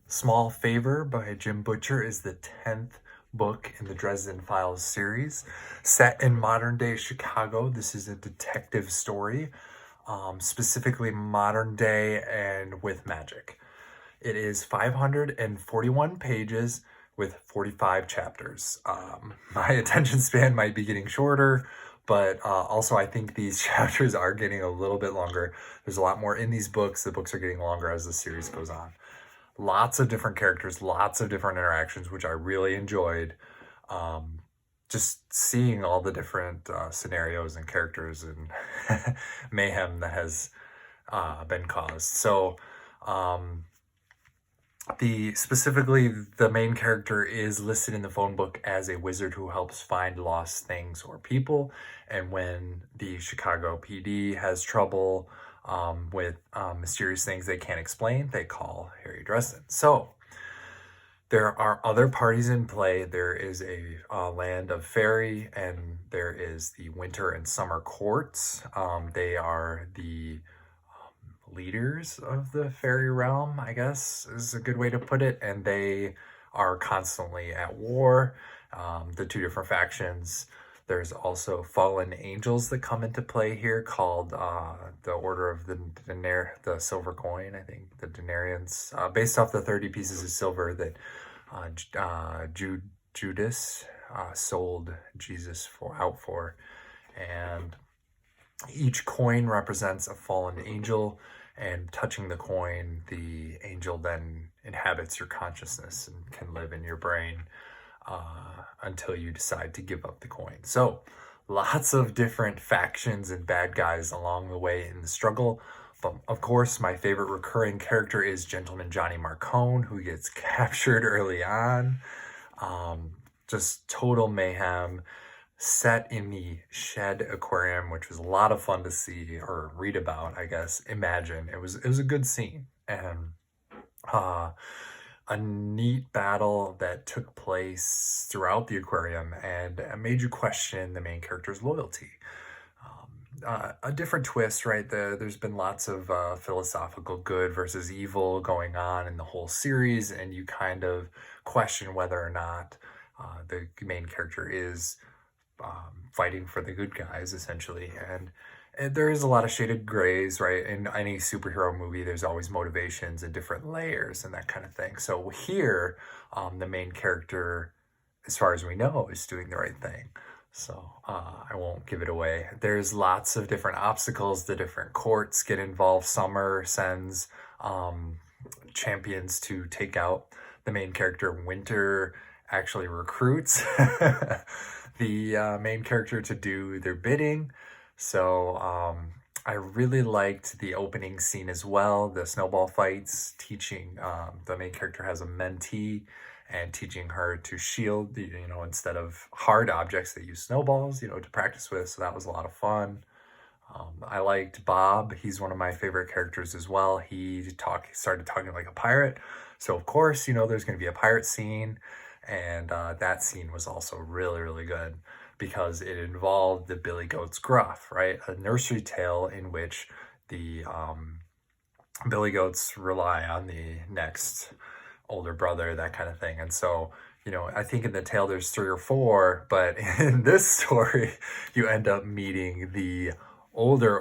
Small Favor by Jim Butcher is the 10th book in the Dresden Files series. Set in modern day Chicago, this is a detective story, specifically modern day and with magic. It is 541 pages with 45 chapters. My attention span might be getting shorter, but also I think these chapters are getting a little bit longer. There's a lot more in these books. The books are getting longer as the series goes on. Lots of different characters, lots of different interactions, which I really enjoyed. Just seeing all the different scenarios and characters and mayhem that has been caused. So, specifically the main character is listed in the phone book as a wizard who helps find lost things or people, and when the Chicago PD has trouble with mysterious things they can't explain, they call Harry Dresden. So there are other parties in play. There is a land of fairy, and there is the winter and summer courts. They are the leaders of the fairy realm, I guess is a good way to put it, and they are constantly at war. The two different factions. There's also fallen angels that come into play here, called the Order of the Silver Coin, I think, the Denarians, based off the 30 pieces of silver that Judas sold Jesus out for. And each coin represents a fallen angel, and touching the coin, the angel then inhabits your consciousness and can live in your brain until you decide to give up the coin. So lots of different factions and bad guys along the way in the struggle. But of course, my favorite recurring character is Gentleman Johnny Marcone, who gets captured early on. Just total mayhem, set in the Shedd Aquarium, which was a lot of fun to see or read about, I guess. Imagine. It was a good scene. And a neat battle that took place throughout the aquarium and made you question the main character's loyalty. A different twist, right? There's been lots of philosophical good versus evil going on in the whole series, and you kind of question whether or not the main character is fighting for the good guys, essentially. And there is a lot of shaded grays, right? In any superhero movie, there's always motivations and different layers and that kind of thing. So here, the main character, as far as we know, is doing the right thing. So I won't give it away. There's lots of different obstacles. The different courts get involved. Summer sends champions to take out the main character. Winter actually recruits the main character to do their bidding. So I really liked the opening scene as well, the snowball fights, teaching the main character has a mentee and teaching her to shield, instead of hard objects, they use snowballs, to practice with. So that was a lot of fun. I liked Bob. He's one of my favorite characters as well. He started talking like a pirate. So of course, there's going to be a pirate scene. And that scene was also really, really good because it involved the Billy Goat's Gruff, right? A nursery tale in which the Billy Goats rely on the next older brother, that kind of thing. And so, I think in the tale there's 3 or 4, but in this story, you end up meeting the older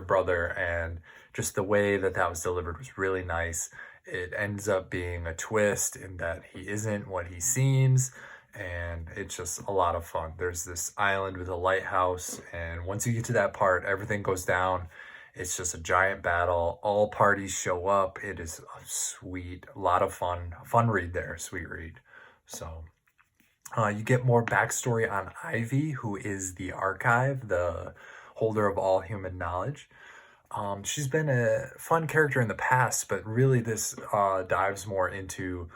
brother, and just the way that was delivered was really nice. It ends up being a twist in that he isn't what he seems, and it's just a lot of fun. There's this island with a lighthouse, and once you get to that part, everything goes down. It's just a giant battle. All parties show up. It is a sweet, a lot of fun read there, sweet read. So you get more backstory on Ivy, who is the archive, the holder of all human knowledge. She's been a fun character in the past, but really this dives more into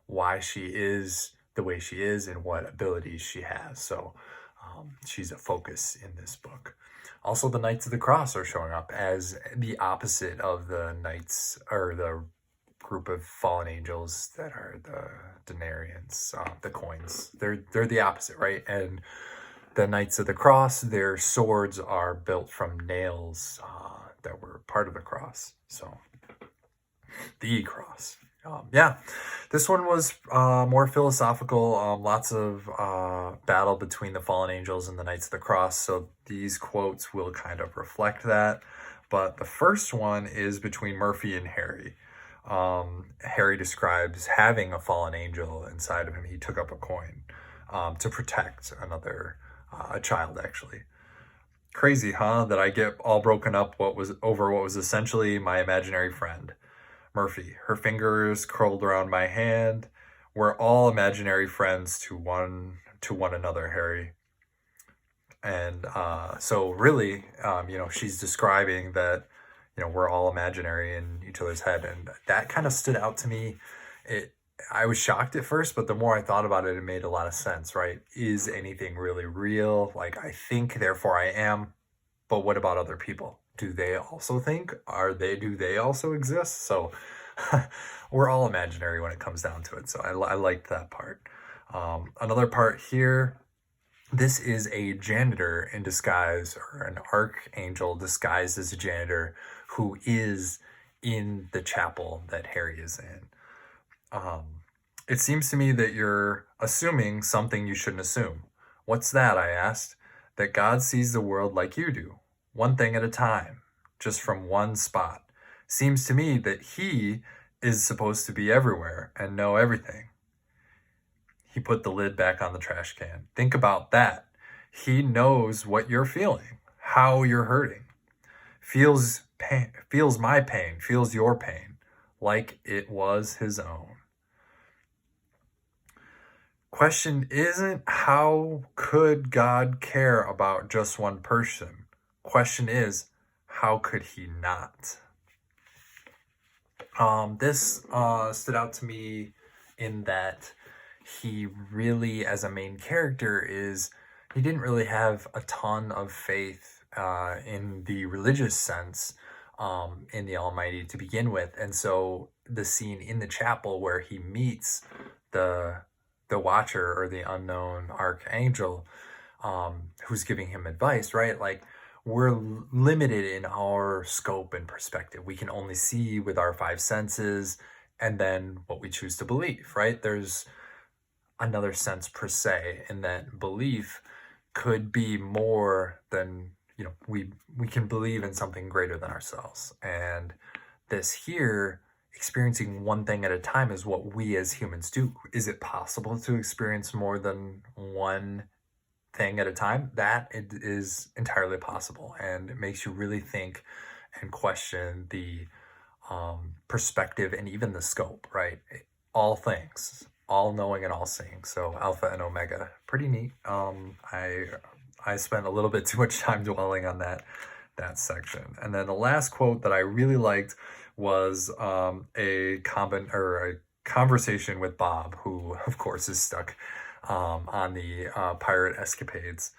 why she is the way she is and what abilities she has. So she's a focus in this book. Also, the Knights of the Cross are showing up as the opposite of the knights, or the group of fallen angels that are the Denarians, the coins. They're the opposite, right? And the Knights of the Cross, their swords are built from nails that were part of the cross. So the cross. Yeah, this one was more philosophical. Lots of battle between the fallen angels and the Knights of the Cross. So these quotes will kind of reflect that. But the first one is between Murphy and Harry. Harry describes having a fallen angel inside of him. He took up a coin to protect a child, actually. Crazy, huh? That I get all broken up what was essentially my imaginary friend. Murphy, her fingers curled around my hand. We're all imaginary friends to one another, Harry. And so really, she's describing that, we're all imaginary in each other's head. And that kind of stood out to me. I was shocked at first, but the more I thought about it, it made a lot of sense, right? Is anything really real? Like, I think, therefore I am. But what about other people? Do they also think? Do they also exist? So we're all imaginary when it comes down to it. So I liked that part. Another part here, this is a janitor in disguise, or an archangel disguised as a janitor, who is in the chapel that Harry is in. It seems to me that you're assuming something you shouldn't assume. What's that? I asked. That God sees the world like you do, one thing at a time, just from one spot. Seems to me that he is supposed to be everywhere and know everything. He put the lid back on the trash can. Think about that. He knows what you're feeling, how you're hurting. Feels pain, feels my pain, feels your pain, like it was his own. Question isn't how could God care about just one person? Question is, how could he not? This stood out to me in that he really, as a main character, he didn't really have a ton of faith in the religious sense in the Almighty to begin with. And so the scene in the chapel where he meets the Watcher, or the unknown archangel, who's giving him advice, right? Like, we're limited in our scope and perspective. We can only see with our five senses, and then what we choose to believe, right? There's another sense per se, and that belief could be more than, we can believe in something greater than ourselves. And this here, experiencing one thing at a time, is what we as humans do. Is it possible to experience more than one thing at a time? That it is entirely possible, and it makes you really think and question the perspective and even the scope, right? All things, all knowing and all seeing. So Alpha and Omega, pretty neat. I spent a little bit too much time dwelling on that section. And then the last quote that I really liked was a conversation with Bob, who of course is stuck on the pirate escapades.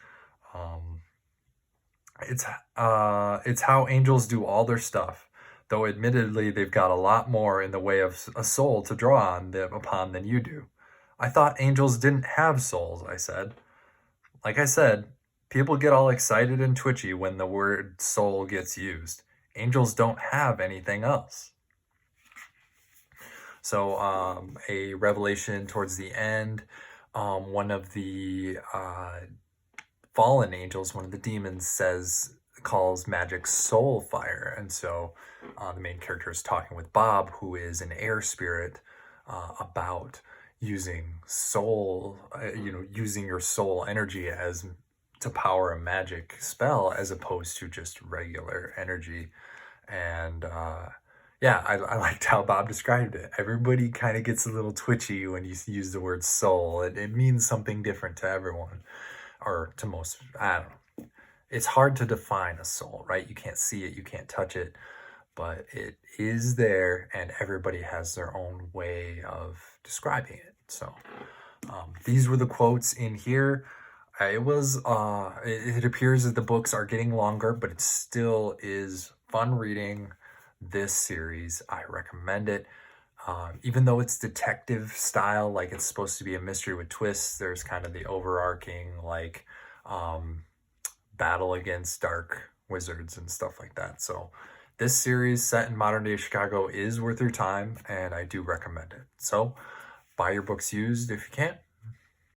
It's how angels do all their stuff, though admittedly they've got a lot more in the way of a soul to draw upon than you do. I thought angels didn't have souls, I said. Like I said, people get all excited and twitchy when the word soul gets used. Angels don't have anything else. So a revelation towards the end, one of the fallen angels, one of the demons, calls magic soul fire. And so the main character is talking with Bob, who is an air spirit, about using soul, using your soul energy to power a magic spell, as opposed to just regular energy. And I liked how Bob described it. Everybody kind of gets a little twitchy when you use the word soul. It means something different to everyone, or to most. I don't know. It's hard to define a soul, right? You can't see it, you can't touch it, but it is there, and everybody has their own way of describing it. So these were the quotes in here. It appears that the books are getting longer, but it still is fun reading. This series, I recommend it. Even though it's detective style, like it's supposed to be a mystery with twists, there's kind of the overarching battle against dark wizards and stuff like that. So This series set in modern day Chicago is worth your time, and I do recommend it. So buy your books used if you can.